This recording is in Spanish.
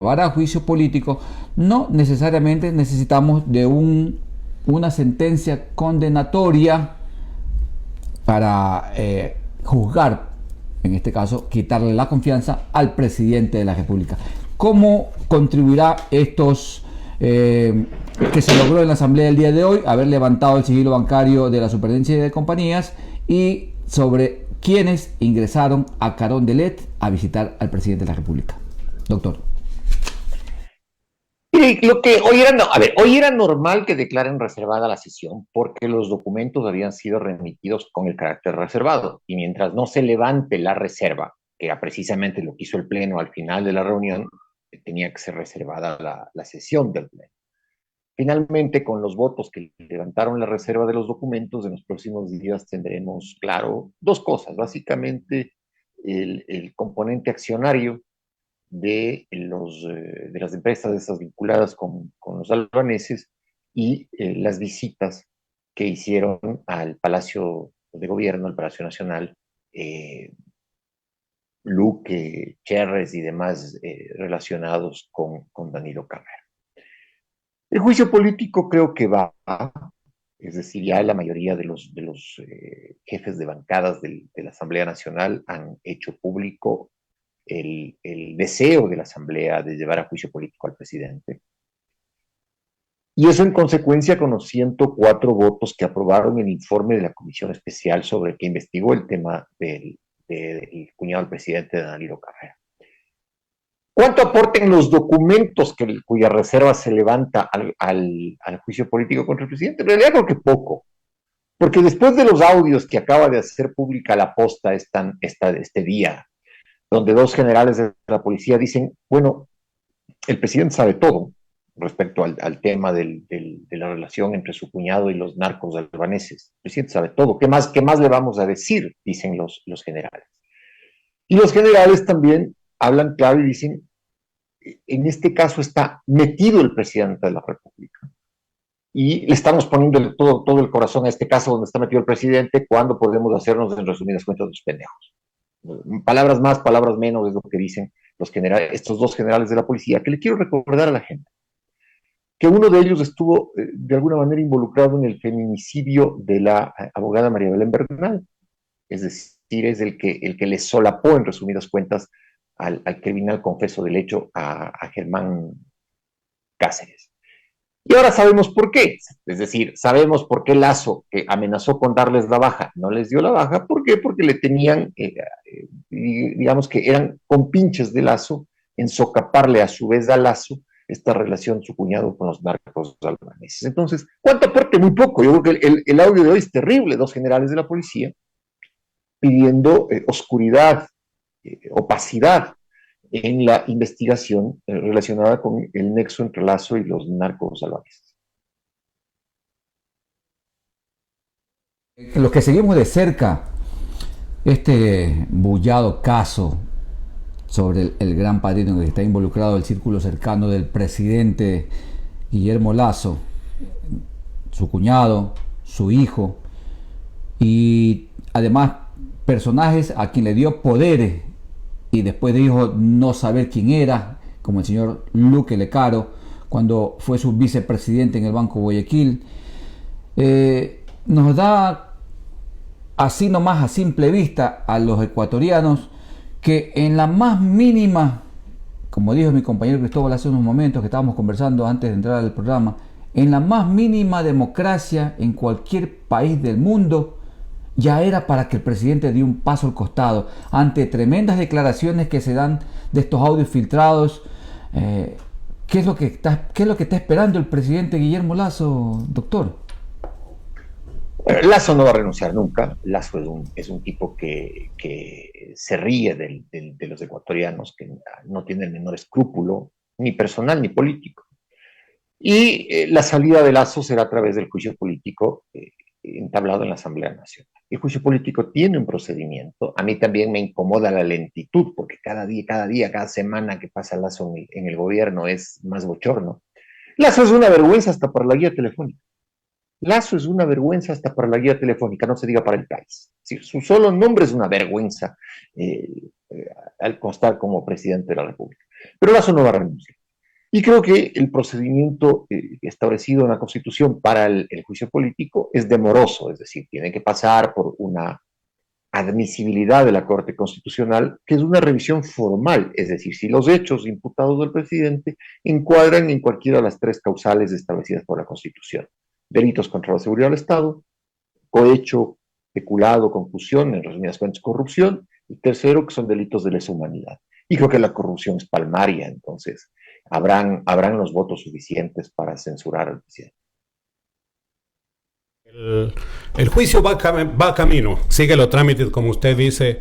llevar a juicio político, no necesariamente necesitamos de una sentencia condenatoria para juzgar, en este caso, quitarle la confianza al presidente de la República. ¿Cómo contribuirá que se logró en la Asamblea del día de hoy, haber levantado el sigilo bancario de la Superintendencia de Compañías y sobre quiénes ingresaron a Carondelet a visitar al presidente de la República? Doctor. Y lo que hoy era, no, a ver, hoy era normal que declaren reservada la sesión porque los documentos habían sido remitidos con el carácter reservado y mientras no se levante la reserva, que era precisamente lo que hizo el Pleno al final de la reunión, tenía que ser reservada la sesión del Pleno. Finalmente, con los votos que levantaron la reserva de los documentos, en los próximos días tendremos, claro, dos cosas. Básicamente, el componente accionario de las empresas esas vinculadas con los albaneses y las visitas que hicieron al Palacio de Gobierno, al Palacio Nacional, eh, Luque, Cherres y demás relacionados con Danilo Carrera. El juicio político creo que va, es decir, ya la mayoría de los jefes de bancadas de la Asamblea Nacional han hecho público el deseo de la Asamblea de llevar a juicio político al presidente. Y eso en consecuencia con los 104 votos que aprobaron el informe de la Comisión Especial sobre que investigó el tema del cuñado del presidente de Danilo Carrera. ¿Cuánto aporten los documentos cuya reserva se levanta al juicio político contra el presidente? En realidad creo que poco, porque después de los audios que acaba de hacer pública la posta este día, donde dos generales de la policía dicen, bueno, el presidente sabe todo respecto al tema de la relación entre su cuñado y los narcos albaneses. El presidente sabe todo. Qué más le vamos a decir? Dicen los generales. Y los generales también hablan claro y dicen, en este caso está metido el presidente de la República. Y le estamos poniendo todo el corazón a este caso donde está metido el presidente, cuando podemos hacernos, en resumidas cuentas, los pendejos. Palabras más, palabras menos, es lo que dicen estos dos generales de la policía, que le quiero recordar a la gente que uno de ellos estuvo de alguna manera involucrado en el feminicidio de la abogada María Belén Bernal, es decir, es el que le solapó, en resumidas cuentas, al criminal confeso del hecho a Germán Cáceres. Y ahora sabemos por qué, es decir, sabemos por qué Lazo, que amenazó con darles la baja, no les dio la baja. ¿Por qué? Porque le tenían, digamos que eran compinches de Lazo en socaparle a su vez a Lazo esta relación su cuñado con los narcos albaneses. Entonces, ¿cuánto aporte? Muy poco. Yo creo que el audio de hoy es terrible. Dos generales de la policía pidiendo oscuridad, opacidad en la investigación relacionada con el nexo entre Lazo y los narcos albaneses. Los que seguimos de cerca este bullado caso sobre el gran padrino en el que está involucrado el círculo cercano del presidente Guillermo Lazo, su cuñado, su hijo y además personajes a quien le dio poderes y después dijo no saber quién era, como el señor Luque Lecaro cuando fue su vicepresidente en el Banco Guayaquil. Nos da así nomás a simple vista a los ecuatorianos que en la más mínima, como dijo mi compañero Cristóbal hace unos momentos que estábamos conversando antes de entrar al programa, en la más mínima democracia en cualquier país del mundo, ya era para que el presidente diera un paso al costado ante tremendas declaraciones que se dan de estos audios filtrados. ¿Qué es lo que está esperando el presidente Guillermo Lazo, doctor? Lazo no va a renunciar nunca. Lazo es un tipo que se ríe de los ecuatorianos, que no tiene el menor escrúpulo, ni personal ni político. Y la salida de Lazo será a través del juicio político entablado en la Asamblea Nacional. El juicio político tiene un procedimiento. A mí también me incomoda la lentitud, porque cada semana que pasa Lazo en el gobierno es más bochorno. Lazo es una vergüenza hasta para la guía telefónica. Lazo es una vergüenza hasta para la guía telefónica, no se diga para el país. Sí, su solo nombre es una vergüenza al constar como presidente de la República. Pero Lazo no va a renunciar. Y creo que el procedimiento establecido en la Constitución para el juicio político es demoroso, es decir, tiene que pasar por una admisibilidad de la Corte Constitucional, que es una revisión formal, es decir, si los hechos imputados del presidente encuadran en cualquiera de las tres causales establecidas por la Constitución. Delitos contra la seguridad del Estado, cohecho, peculado, concusión, en resumidas cuentas, corrupción, y tercero, que son delitos de lesa humanidad. Y creo que la corrupción es palmaria, entonces habrán los votos suficientes para censurar al presidente. El juicio va camino, sigue los trámites, como usted dice,